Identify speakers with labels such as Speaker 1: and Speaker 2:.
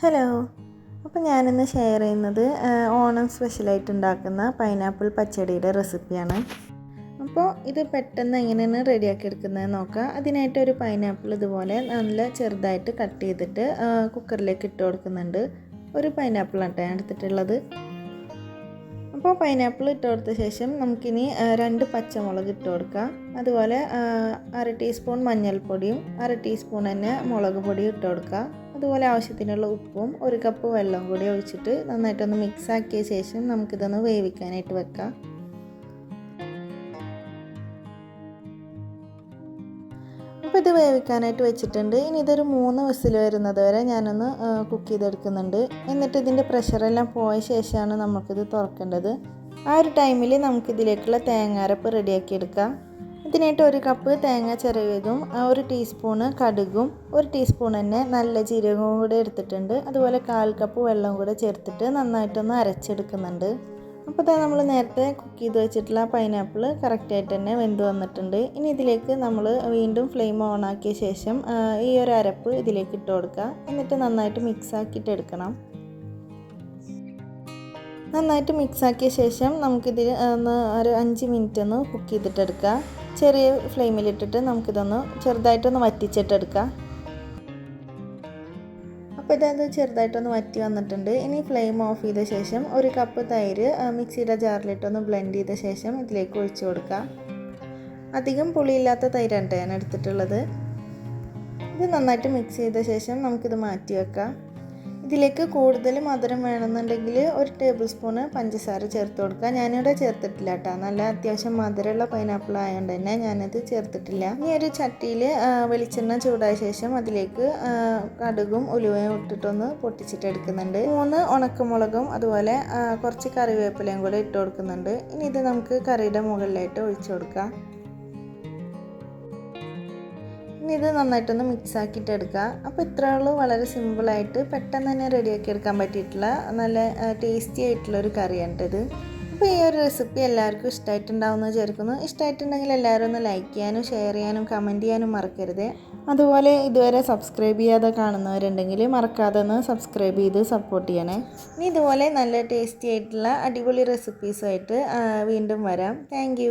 Speaker 1: Hello. അപ്പോൾ ഞാനിന്ന് share ചെയ്യുന്നത് ഓണം സ്പെഷ്യലായിട്ട് ഉണ്ടാക്കുന്ന പൈനാപ്പിൾ പച്ചടിയുടെ റെസിപ്പിയാണ്. അപ്പോൾ ഇത് പെട്ടെന്ന് എങ്ങനെയാണ് റെഡിയാക്കി എടുക്കുന്നത് നോക്കാം. അതിനായിട്ട് ഒരു പൈനാപ്പിൾ ഇതുപോലെ നല്ല ചെറുതായിട്ട് കട്ട് ചെയ്തിട്ട് കുക്കറിലേക്ക് ഇട്ട് കൊടുക്കുന്നുണ്ട്. ഒരു പൈനാപ്പിളാണ് ഞാൻ എടുത്തിട്ടുള്ളത്. അപ്പോൾ പൈനാപ്പിൾ ഇട്ട് കൊടുത്ത ശേഷം നമുക്കിനി 2 പച്ചമുളക് ഇട്ട് കൊടുക്കാം. അതുപോലെ 1/2 ടീസ്പൂൺ മഞ്ഞൾപ്പൊടിയും 1/2 ടീസ്പൂൺ തന്നെ മുളക് പൊടിയും ഇട്ട് കൊടുക്കുക. അതുപോലെ ആവശ്യത്തിനുള്ള ഉപ്പും 1 കപ്പ് വെള്ളം കൂടി ഒഴിച്ചിട്ട് നന്നായിട്ടൊന്ന് മിക്സ് ആക്കിയ ശേഷം നമുക്കിതൊന്ന് വേവിക്കാനായിട്ട് വെക്കാം. അപ്പോൾ ഇത് വേവിക്കാനായിട്ട് വെച്ചിട്ടുണ്ട്. ഇനി ഇതൊരു 3 വിസിൽ വരുന്നത് വരെ ഞാനൊന്ന് കുക്ക് ചെയ്തെടുക്കുന്നുണ്ട്. എന്നിട്ട് ഇതിൻ്റെ പ്രഷറെല്ലാം പോയ ശേഷമാണ് നമുക്കിത് തുറക്കേണ്ടത്. ആ ഒരു ടൈമിൽ നമുക്കിതിലേക്കുള്ള തേങ്ങാരപ്പ് റെഡിയാക്കി എടുക്കാം. ഇതിനായിട്ട് 1 കപ്പ് തേങ്ങ ചിരവിയതും 1 ടീസ്പൂണ് കടുകും 1 ടീസ്പൂൺ തന്നെ നല്ല ജീരകവും കൂടെ എടുത്തിട്ടുണ്ട്. അതുപോലെ 1/4 കപ്പ് വെള്ളം കൂടെ ചേർത്തിട്ട് നന്നായിട്ടൊന്ന് അരച്ചെടുക്കുന്നുണ്ട്. അപ്പോൾ നമ്മൾ നേരത്തെ കുക്ക് ചെയ്ത് വെച്ചിട്ടുള്ള പൈനാപ്പിൾ കറക്റ്റായിട്ട് തന്നെ വെന്ത് വന്നിട്ടുണ്ട്. ഇനി ഇതിലേക്ക് നമ്മൾ വീണ്ടും ഫ്ലെയിം ഓൺ ആക്കിയ ശേഷം ഈ ഒരു അരപ്പ് ഇതിലേക്ക് ഇട്ട് കൊടുക്കുക. എന്നിട്ട് നന്നായിട്ട് മിക്സ് ആക്കിയിട്ട് എടുക്കണം. നന്നായിട്ട് മിക്സ് ആക്കിയ ശേഷം നമുക്കിതിൽ ഒരു 5 മിനിറ്റ് ഒന്ന് കുക്ക് ചെയ്തിട്ടെടുക്കുക. ചെറിയ ഫ്ലെയിമിലിട്ടിട്ട് നമുക്കിതൊന്ന് ചെറുതായിട്ടൊന്ന് വറ്റിച്ചിട്ടെടുക്കാം. അപ്പോൾ ഇതത് ചെറുതായിട്ടൊന്ന് വറ്റി വന്നിട്ടുണ്ട്. ഇനി ഫ്ലെയിം ഓഫ് ചെയ്ത ശേഷം 1 കപ്പ് തൈര് മിക്സിയുടെ ജാറിലിട്ടൊന്ന് ബ്ലെൻഡ് ചെയ്ത ശേഷം ഇതിലേക്ക് ഒഴിച്ചു കൊടുക്കുക. അധികം പുളിയില്ലാത്ത തൈരാണ് ഞാൻ എടുത്തിട്ടുള്ളത്. ഇത് നന്നായിട്ട് മിക്സ് ചെയ്ത ശേഷം നമുക്കിത് മാറ്റി വെക്കാം. ഇതിലേക്ക് കൂടുതൽ മധുരം വേണമെന്നുണ്ടെങ്കിൽ 1 ടേബിൾ സ്പൂണ് പഞ്ചസാര ചേർത്ത് കൊടുക്കുക. ഞാനിവിടെ ചേർത്തിട്ടില്ല കേട്ടോ. നല്ല അത്യാവശ്യം മധുരമുള്ള പൈനാപ്പിൾ ആയതുകൊണ്ട് തന്നെ ഞാനത് ചേർത്തിട്ടില്ല. ഇനി ഒരു ചട്ടിയിൽ വെളിച്ചെണ്ണ ചൂടായ ശേഷം അതിലേക്ക് കടുകും ഉലുവയും ഇട്ടിട്ടൊന്ന് പൊട്ടിച്ചിട്ടെടുക്കുന്നുണ്ട്. 3 ഉണക്കമുളകും അതുപോലെ കുറച്ച് കറിവേപ്പിലയും കൂടെ ഇട്ട് കൊടുക്കുന്നുണ്ട്. ഇനി ഇത് നമുക്ക് കറിയുടെ മുകളിലായിട്ട് ഒഴിച്ചു കൊടുക്കാം. ഇനി ഇത് നന്നായിട്ടൊന്ന് മിക്സ് ആക്കിയിട്ട് എടുക്കുക. അപ്പോൾ ഇത്രയുള്ളൂ, വളരെ സിമ്പിളായിട്ട് പെട്ടെന്ന് തന്നെ റെഡിയാക്കി എടുക്കാൻ പറ്റിയിട്ടുള്ള നല്ല ടേസ്റ്റി ആയിട്ടുള്ളൊരു കറിയാണ് ഇത്. അപ്പോൾ ഈ ഒരു റെസിപ്പി എല്ലാവർക്കും ഇഷ്ടമായിട്ടുണ്ടാവുമെന്ന് വിചാരിക്കുന്നു. ഇഷ്ടമായിട്ടുണ്ടെങ്കിൽ എല്ലാവരും ഒന്ന് ലൈക്ക് ചെയ്യാനും ഷെയർ ചെയ്യാനും കമൻറ്റ് ചെയ്യാനും മറക്കരുത്. അതുപോലെ ഇതുവരെ സബ്സ്ക്രൈബ് ചെയ്യാതെ കാണുന്നവരുണ്ടെങ്കിൽ മറക്കാതെ ഒന്ന് സബ്സ്ക്രൈബ് ചെയ്ത് സപ്പോർട്ട് ചെയ്യണേ. ഇനി ഇതുപോലെ നല്ല ടേസ്റ്റി ആയിട്ടുള്ള അടിപൊളി റെസിപ്പീസുമായിട്ട് വീണ്ടും വരാം. താങ്ക്